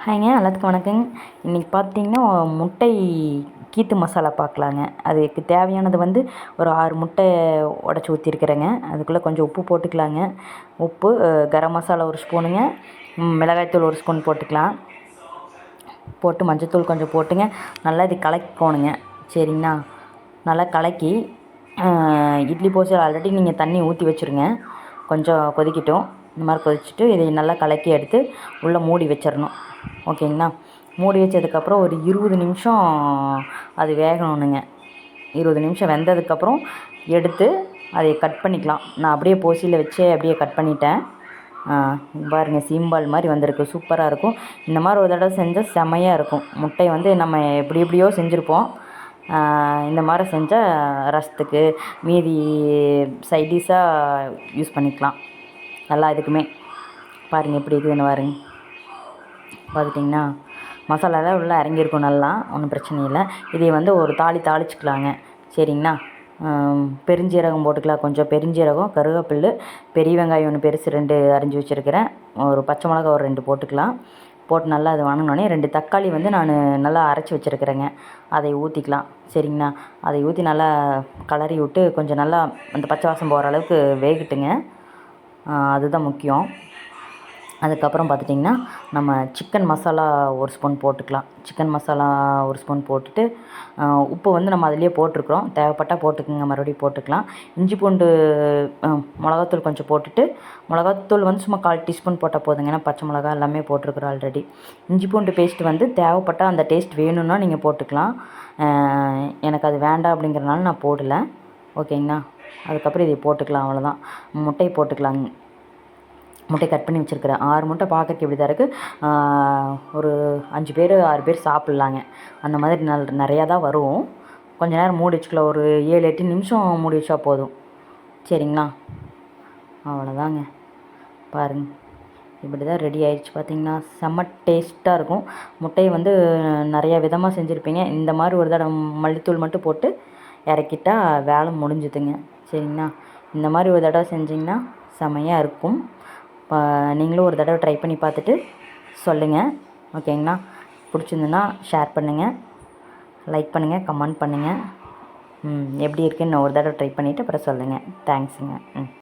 ஹாய்ங்க, எல்லாத்துக்கும் வணக்கங்க. இன்றைக்கி பார்த்தீங்கன்னா முட்டை கீத்து மசாலா பார்க்கலாங்க. அதுக்கு தேவையானது வந்து ஒரு 6 முட்டை உடச்சி ஊற்றிருக்கிறேங்க. அதுக்குள்ளே கொஞ்சம் உப்பு போட்டுக்கலாங்க. உப்பு, கரம் மசாலா ஒரு ஸ்பூனுங்க, மிளகாய்த்தூள் ஒரு ஸ்பூன் போட்டுக்கலாம். போட்டு மஞ்சத்தூள் கொஞ்சம் போட்டுங்க, நல்லா இது கலக்கிக்கோணுங்க. சரிங்களா? நல்லா கலக்கி இட்லி போச்சு ஆல்ரெடி நீங்கள் தண்ணி ஊற்றி வச்சுருங்க. கொஞ்சம் கொதிக்கட்டும். இந்த மாதிரி கொதிச்சுட்டு இதை நல்லா கலக்கி எடுத்து உள்ளே மூடி வச்சிடணும். ஓகேங்களா? மூடி வச்சதுக்கப்புறம் ஒரு 20 நிமிஷம் அது வேகணுங்க. 20 நிமிஷம் வெந்ததுக்கப்புறம் எடுத்து அதை கட் பண்ணிக்கலாம். நான் அப்படியே போசியில் வச்சு அப்படியே கட் பண்ணிட்டேன். பாருங்கள், சீம்பால் மாதிரி வந்திருக்கு. சூப்பராக இருக்கும். இந்த மாதிரி ஒரு தடவை செஞ்சால் செமையாக இருக்கும். முட்டை வந்து நம்ம எப்படி எப்படியோ செஞ்சுருப்போம். இந்த மாதிரி செஞ்சால் ரசத்துக்கு மீதி சைடிஷாக யூஸ் பண்ணிக்கலாம். நல்லா இதுக்குமே பாருங்கள் எப்படி இருக்குதுன்னு பாருங்க. பார்த்துட்டிங்கன்னா மசாலாலாம் உள்ளே இறங்கியிருக்கும். நல்லா ஒன்றும் பிரச்சனை இல்லை. இதை வந்து ஒரு தாளிச்சுக்கலாங்க. சரிங்களா? பெருஞ்சீரகம் போட்டுக்கலாம். கொஞ்சம் பெருஞ்சீரகம், கருவேப்பிலை, பெரிய வெங்காயம் ஒன்று பெருசு 2 அரிஞ்சு வச்சுருக்கிறேன். ஒரு பச்சை மிளகா ஒரு 2 போட்டுக்கலாம். போட்டு நல்லா அது வணங்கினோடனே 2 தக்காளி வந்து நான் நல்லா அரைச்சி வச்சுருக்கிறேங்க. அதை ஊற்றிக்கலாம். சரிங்களா? அதை ஊற்றி நல்லா கலரி விட்டு கொஞ்சம் நல்லா அந்த பச்சை வாசம் போகிற அளவுக்கு வேகட்டுங்க. அதுதான் முக்கியம். அதுக்கப்புறம் பார்த்துட்டிங்கன்னா நம்ம சிக்கன் மசாலா ஒரு ஸ்பூன் போட்டுக்கலாம். சிக்கன் மசாலா ஒரு ஸ்பூன் போட்டுட்டு உப்பு வந்து நம்ம அதிலேயே போட்டிருக்குறோம். தேவைப்பட்டால் போட்டுக்கோங்க, மறுபடியும் போட்டுக்கலாம். இஞ்சி பூண்டு மிளகாத்தூள் கொஞ்சம் போட்டுட்டு, மிளகாத்தூள் வந்து சும்மா 1/4 டீஸ்பூன் போட்டால் போதுங்க. ஏன்னா பச்சை மிளகா எல்லாமே போட்டிருக்குறோம் ஆல்ரெடி. இஞ்சி பூண்டு பேஸ்ட் வந்து தேவைப்பட்டால் அந்த டேஸ்ட் வேணும்னா நீங்கள் போட்டுக்கலாம். எனக்கு அது வேண்டாம் அப்படிங்கிறனால நான் போடலை. ஓகேங்களா? அதுக்கப்புறம் இதை போட்டுக்கலாம். அவ்வளோதான். முட்டையை போட்டுக்கலாங்க. முட்டை கட் பண்ணி வச்சுருக்கிறேன். 6 முட்டை பார்க்கறக்கு இப்படி தான் இருக்குது. ஒரு 5 பேர் 6 பேர் சாப்பிட்லாங்க. அந்த மாதிரி நிறையா தான் வரும். கொஞ்சம் நேரம் மூடி வச்சுக்கலாம். ஒரு 7-8 நிமிஷம் மூடி வச்சா போதும். சரிங்களா? அவ்வளோதாங்க. பாருங்கள், இப்படி தான் ரெடி ஆகிடுச்சு. பார்த்திங்கன்னா செம்ம டேஸ்ட்டாக இருக்கும். முட்டையை வந்து நிறையா விதமாக செஞ்சுருப்பீங்க. இந்த மாதிரி ஒரு தடவை மல்லித்தூள் மட்டும் போட்டு இறக்கிட்டா வேலை முடிஞ்சுதுங்க. சரிங்களா? இந்த மாதிரி ஒரு தடவை செஞ்சிங்கன்னா செம்மையாக இருக்கும். நீங்களும் ஒரு தடவை ட்ரை பண்ணி பார்த்துட்டு சொல்லுங்கள். ஓகேங்களா? பிடிச்சிருந்துன்னா ஷேர் பண்ணுங்கள், லைக் பண்ணுங்கள், கமெண்ட் பண்ணுங்கள். எப்படி இருக்குன்னு ஒரு தடவை ட்ரை பண்ணிவிட்டு அப்புறம் சொல்லுங்கள். தேங்க்ஸுங்க.